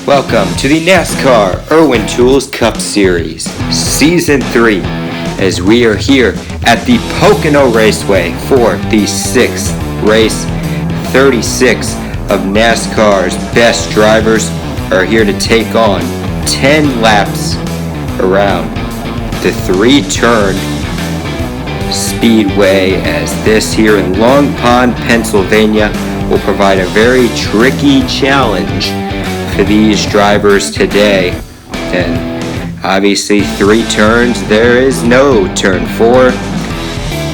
Welcome to the NASCAR IRWIN Tools Cup Series, Season 3, as we are here at the Pocono Raceway for the 6th race. 36 of NASCAR's best drivers are here to take on 10 laps around the 3-turn speedway, as this here in Long Pond, Pennsylvania will provide a very tricky challenge for these drivers today. And obviously 3 turns, there is no turn 4,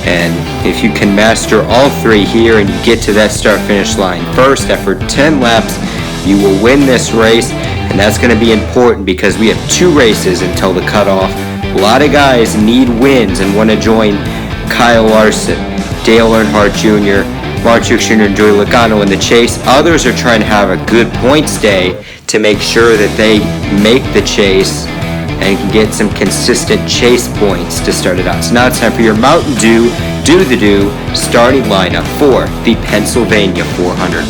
and if you can master all 3 here and you get to that start finish line first after 10 laps, you will win this race. And that's going to be important because we have 2 races until the cutoff. A lot of guys need wins and want to join Kyle Larson, Dale Earnhardt Jr., Martin Truex Jr., and Joey Logano in the chase. Others are trying to have a good points day to make sure that they make the chase and can get some consistent chase points to start it out. So now it's time for your Mountain Dew Do-the-Do starting lineup for the Pennsylvania 400.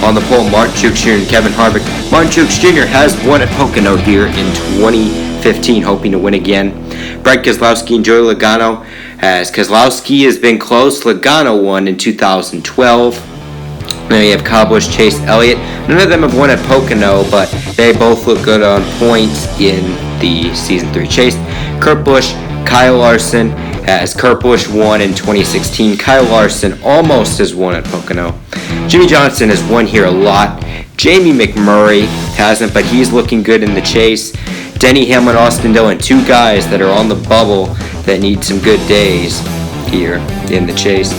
On the pole, Martin Truex Jr. and Kevin Harvick. Martin Truex Jr. has won at Pocono here in 2015, hoping to win again. Brad Keselowski and Joey Logano, as Keselowski has been close. Logano won in 2012. Then you have Kyle Busch, Chase Elliott. None of them have won at Pocono, but they both look good on points in the Season 3 chase. Kurt Busch, Kyle Larson, as Kurt Busch won in 2016. Kyle Larson almost has won at Pocono. Jimmy Johnson has won here a lot. Jamie McMurray hasn't, but he's looking good in the chase. Denny Hamlin, Austin Dillon, 2 guys that are on the bubble that need some good days here in the chase.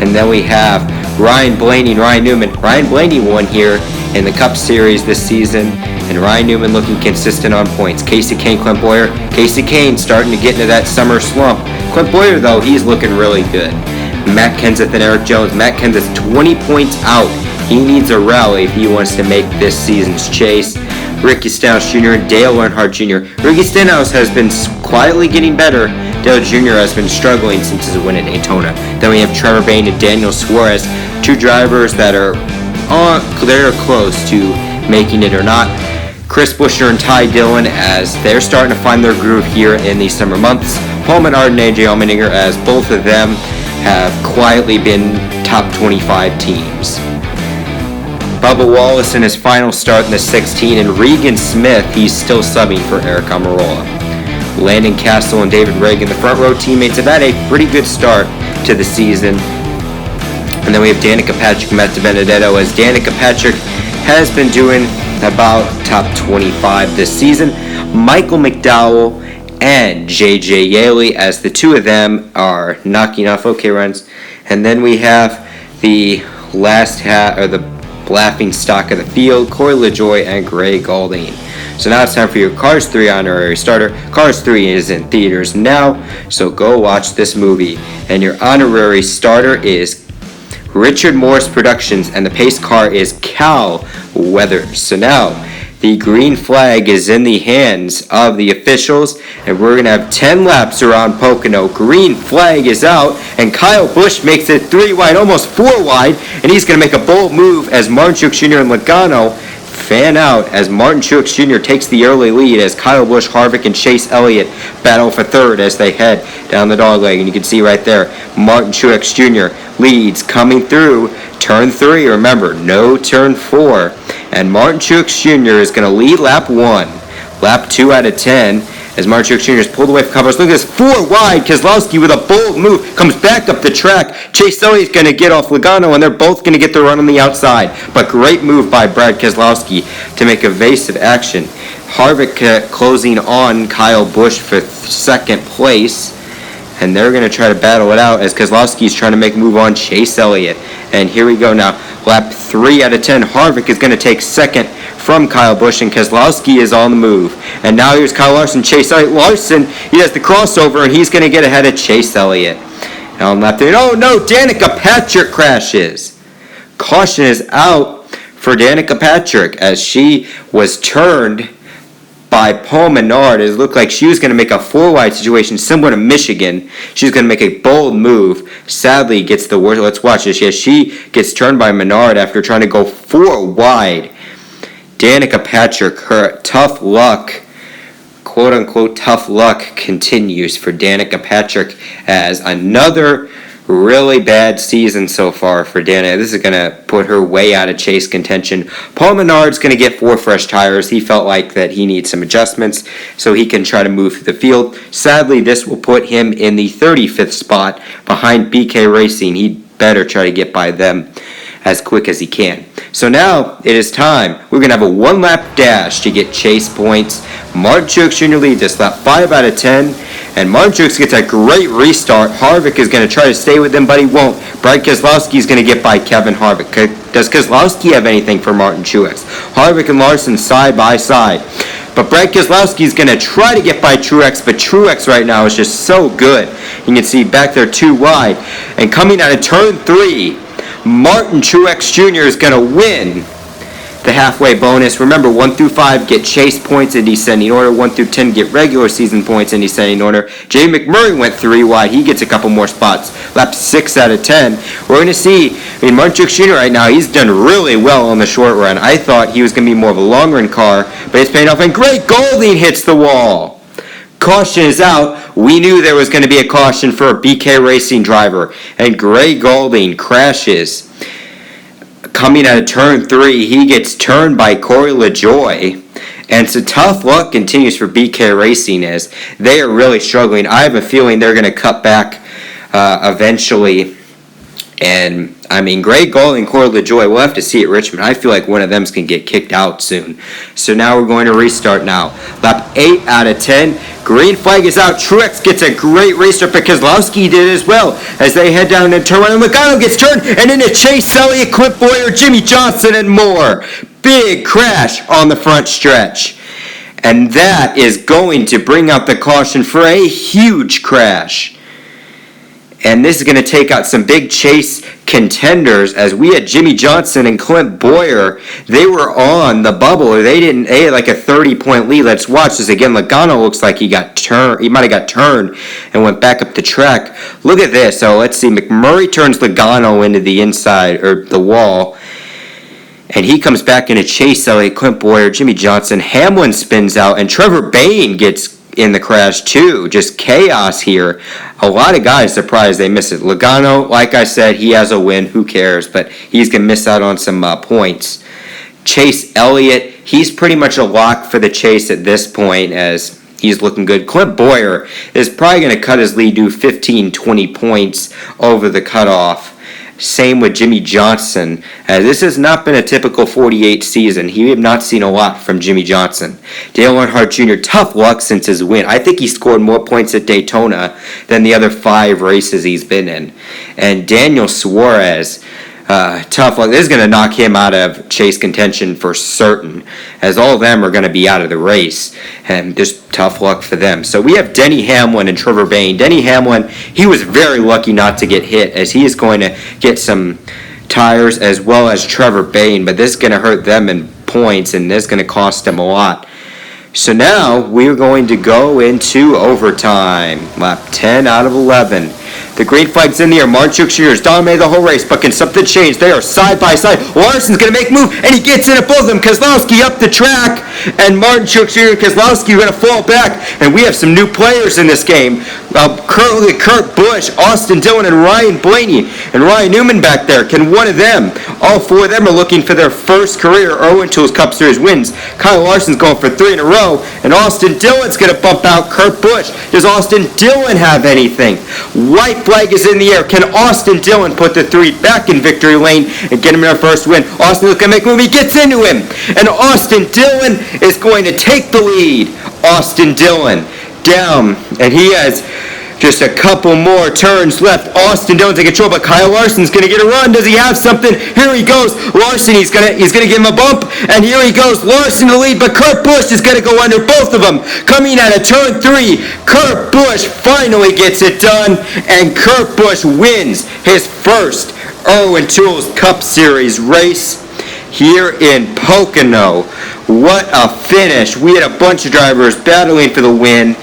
And then we have Ryan Blaney and Ryan Newman. Ryan Blaney won here in the Cup Series this season, and Ryan Newman looking consistent on points. Casey Kane, Clint Bowyer. Casey Kane starting to get into that summer slump. Clint Bowyer, though, he's looking really good. Matt Kenseth and Eric Jones. Matt Kenseth 20 points out. He needs a rally if he wants to make this season's chase. Ricky Stenhouse Jr. and Dale Earnhardt Jr. Ricky Stenhouse has been quietly getting better. Dale Jr. has been struggling since his win at Daytona. Then we have Trevor Bayne and Daniel Suarez, 2 drivers that are they're close to making it or not. Chris Buescher and Ty Dillon, as they're starting to find their groove here in these summer months. Paul Menard and AJ Allmendinger, as both of them have quietly been top 25 teams. Bubba Wallace in his final start in the 16, and Regan Smith, he's still subbing for Eric Almirola. Landon Castle and David Reagan, the front row teammates, have had a pretty good start to the season. And then we have Danica Patrick and Matt DiBenedetto, as Danica Patrick has been doing about top 25 this season. Michael McDowell and JJ Yaley, as the 2 of them are knocking off OK runs. And then we have the the laughing stock of the field, Corey LaJoie and Gray Galding. So now it's time for your Cars 3 honorary starter. Cars 3 is in theaters now, so go watch this movie. And your honorary starter is Richard Morris Productions, and the pace car is Cal Weathers. So now the green flag is in the hands of the officials, and we're going to have 10 laps around Pocono. Green flag is out, and Kyle Busch makes it 3 wide, almost 4 wide, and he's going to make a bold move as Martin Truex Jr. and Logano fan out, as Martin Truex Jr. takes the early lead, as Kyle Busch, Harvick, and Chase Elliott battle for 3rd as they head down the dog leg. And you can see right there, Martin Truex Jr. leads coming through turn 3. Remember, no turn 4. And Martin Truex Jr. is going to lead lap 1. Lap 2 out of 10, as Martin Truex Jr. is pulled away from covers. Look at this, 4 wide. Keselowski with a bold move comes back up the track. Chase Elliott's going to get off Logano, and they're both going to get the run on the outside. But great move by Brad Keselowski to make evasive action. Harvick closing on Kyle Busch for 2nd place. And they're going to try to battle it out as Keselowski's trying to make a move on Chase Elliott. And here we go now. Lap 3 out of 10. Harvick is going to take 2nd from Kyle Busch, and Keselowski is on the move. And now here's Kyle Larson, Chase Elliott. Larson, he has the crossover, and he's going to get ahead of Chase Elliott. Now on lap 3. Oh no, Danica Patrick crashes. Caution is out for Danica Patrick as she was turned by Paul Menard. It looked like she was going to make a 4-wide situation similar to Michigan. She was going to make a bold move. Sadly, gets the worst. Let's watch this. Yes, she gets turned by Menard after trying to go 4 wide. Danica Patrick, her tough luck, quote-unquote tough luck, continues for Danica Patrick as another really bad season so far for Danica. This is going to put her way out of chase contention. Paul Menard's going to get 4 fresh tires. He felt like that he needs some adjustments so he can try to move through the field. Sadly, this will put him in the 35th spot behind BK Racing. He'd better try to get by them as quick as he can. So now it is time. We're going to have a 1-lap dash to get chase points. Martin Truex Jr. leads this lap 5 out of 10. And Martin Truex gets a great restart. Harvick is going to try to stay with him, but he won't. Brad Keselowski is going to get by Kevin Harvick. Does Keselowski have anything for Martin Truex? Harvick and Larson side by side. But Brad Keselowski is going to try to get by Truex, but Truex right now is just so good. You can see back there too wide. And coming out of turn 3, Martin Truex Jr. is going to win the halfway bonus. Remember, 1 through 5 get chase points in descending order. 1 through 10 get regular season points in descending order. Jay McMurray went 3 wide. He gets a couple more spots. Lap 6 out of 10. We're going to see, Martin Truex Jr. right now, he's done really well on the short run. I thought he was going to be more of a long run car, but it's paying off. And Greg Golding hits the wall. Caution is out. We knew there was going to be a caution for a BK Racing driver. And Greg Golding crashes. Coming out of turn 3, he gets turned by Corey LaJoie. And so tough luck continues for BK Racing as they are really struggling. I have a feeling they're going to cut back eventually. And, Greg Golding and Corey LaJoie, we'll have to see at Richmond. I feel like one of them's going to get kicked out soon. So now we're going to restart now. Lap 8 out of 10. Green flag is out. Truex gets a great restart, but Keselowski did as well as they head down and turn around. And Logano gets turned, and into Chase Elliott, Clint Bowyer, Jimmy Johnson, and more. Big crash on the front stretch. And that is going to bring out the caution for a huge crash. And this is going to take out some big chase contenders as we had Jimmy Johnson and Clint Bowyer. They were on the bubble. They had like a 30-point lead. Let's watch this again. Logano looks like he got turned. He might have got turned and went back up the track. Look at this. So let's see. McMurray turns Logano into the inside or the wall. And he comes back into Chase Elliott, Clint Bowyer, Jimmy Johnson. Hamlin spins out, and Trevor Bayne gets in the crash too. Just chaos here. A lot of guys surprised they miss it. Logano, like I said, he has a win. Who cares? But he's going to miss out on some points. Chase Elliott, he's pretty much a lock for the chase at this point as he's looking good. Clint Bowyer is probably going to cut his lead to 15, 20 points over the cutoff. Same with Jimmy Johnson. This has not been a typical 48 season. We have not seen a lot from Jimmy Johnson. Dale Earnhardt Jr., tough luck since his win. I think he scored more points at Daytona than the other 5 races he's been in. And Daniel Suarez, tough luck. This is going to knock him out of chase contention for certain, as all of them are going to be out of the race, and just tough luck for them. So we have Denny Hamlin and Trevor Bayne. Denny Hamlin, he was very lucky not to get hit, as he is going to get some tires, as well as Trevor Bayne, but this is going to hurt them in points, and this is going to cost them a lot. So now we're going to go into overtime. Lap 10 out of 11. The green flag's in the air. Martin Truex Jr. has dominated the whole race, but can something change? They are side by side. Larson's going to make a move, and he gets in at both of them. Keselowski up the track, and Martin Truex Jr. and Keselowski are going to fall back. And we have some new players in this game. Currently, Kurt Busch, Austin Dillon, and Ryan Blaney. And Ryan Newman back there. Can one of them? All 4 of them are looking for their first career Irwin Tools Cup Series wins. Kyle Larson's going for 3 in a row, and Austin Dillon's going to bump out Kurt Busch. Does Austin Dillon have anything? White flag is in the air. Can Austin Dillon put the 3 back in victory lane and get him their first win? Austin is going to make a move. He gets into him. And Austin Dillon is going to take the lead. Austin Dillon down. And he has just a couple more turns left. Austin Dillon's in control, but Kyle Larson's going to get a run. Does he have something? Here he goes. Larson, he's going to give him a bump. And here he goes. Larson to the lead, but Kurt Busch is going to go under both of them. Coming out of turn 3, Kurt Busch finally gets it done, and Kurt Busch wins his first Irwin Tools Cup Series race here in Pocono. What a finish. We had a bunch of drivers battling for the win.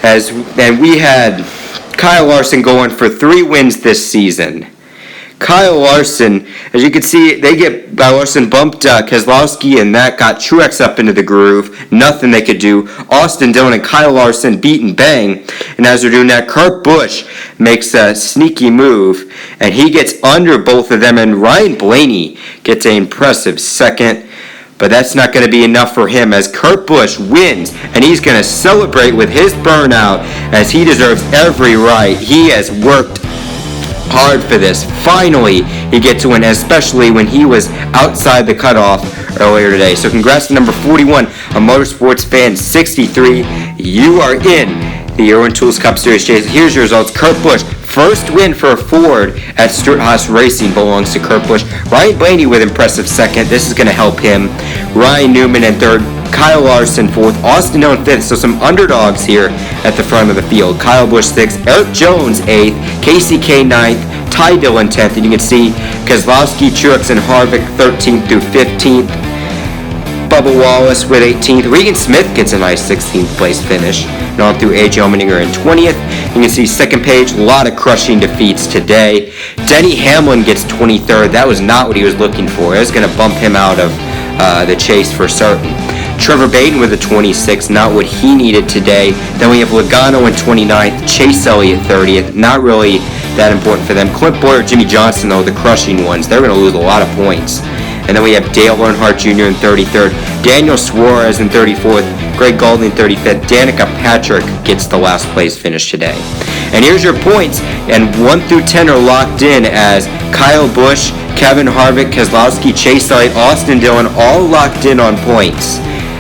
And we had Kyle Larson going for 3 wins this season. Kyle Larson, as you can see, they get Larson bumped Keselowski, and that got Truex up into the groove. Nothing they could do. Austin Dillon and Kyle Larson beat and bang. And as they're doing that, Kurt Busch makes a sneaky move, and he gets under both of them, and Ryan Blaney gets an impressive second. But that's not going to be enough for him as Kurt Busch wins, and he's going to celebrate with his burnout as he deserves every right. He has worked hard for this. Finally, he gets to win, especially when he was outside the cutoff earlier today. So congrats to number 41, a Motorsports Fan 63. You are in the Irwin Tools Cup Series chase. Here's your results. Kurt Busch, first win for a Ford at Stewart-Haas Racing belongs to Kurt Busch. Ryan Blaney with impressive second. This is going to help him. Ryan Newman in third. Kyle Larson fourth. Austin Dillon fifth. So some underdogs here at the front of the field. Kyle Busch sixth. Eric Jones eighth. Casey K ninth. Ty Dillon 10th. And you can see Keselowski, Truex, and Harvick 13th through 15th. Bubba Wallace with 18th. Regan Smith gets a nice 16th place finish. And on through A.J. Allmendinger in 20th. You can see second page, a lot of crushing defeats today. Denny Hamlin gets 23rd. That was not what he was looking for. It was going to bump him out of the chase for certain. Trevor Bayton with a 26th, not what he needed today. Then we have Logano in 29th. Chase Elliott 30th. Not really that important for them. Clint Bowyer, Jimmy Johnson, though, the crushing ones. They're going to lose a lot of points. And then we have Dale Earnhardt Jr. in 33rd, Daniel Suarez in 34th, Greg Galding in 35th, Danica Patrick gets the last place finish today. And here's your points, and 1 through 10 are locked in as Kyle Busch, Kevin Harvick, Keselowski, Chase Elliott, Austin Dillon, all locked in on points.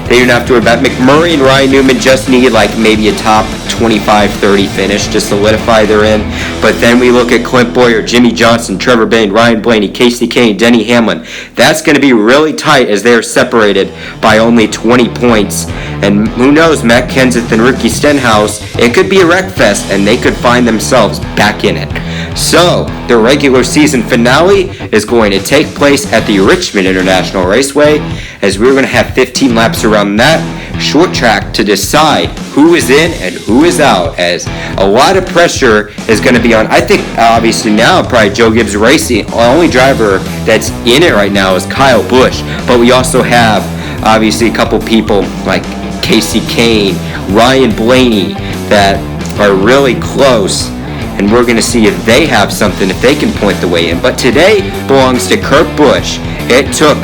They don't have to worry about McMurray and Ryan Newman. Just need like maybe a top 25-30 finish to solidify they're in. But then we look at Clint Bowyer, Jimmy Johnson, Trevor Bayne, Ryan Blaney, Casey Kane, Denny Hamlin. That's going to be really tight as they are separated by only 20 points. And who knows, Matt Kenseth and Ricky Stenhouse, it could be a wreck fest and they could find themselves back in it. So, the regular season finale is going to take place at the Richmond International Raceway, as we're going to have 15 laps around that short track to decide who is in and who is out, as a lot of pressure is going to be on. I think obviously now probably Joe Gibbs Racing, the only driver that's in it right now is Kyle Busch, but we also have obviously a couple people like Casey Kane, Ryan Blaney that are really close. And we're going to see if they have something, if they can point the way in. But today belongs to Kurt Busch. It took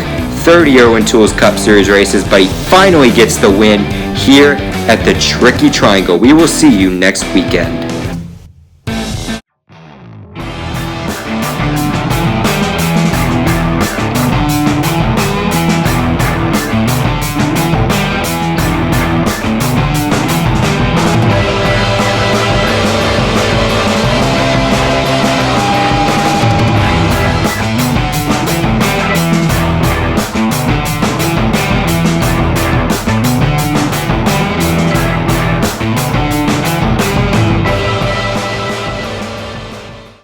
30 Irwin Tools Cup Series races, but he finally gets the win here at the Tricky Triangle. We will see you next weekend.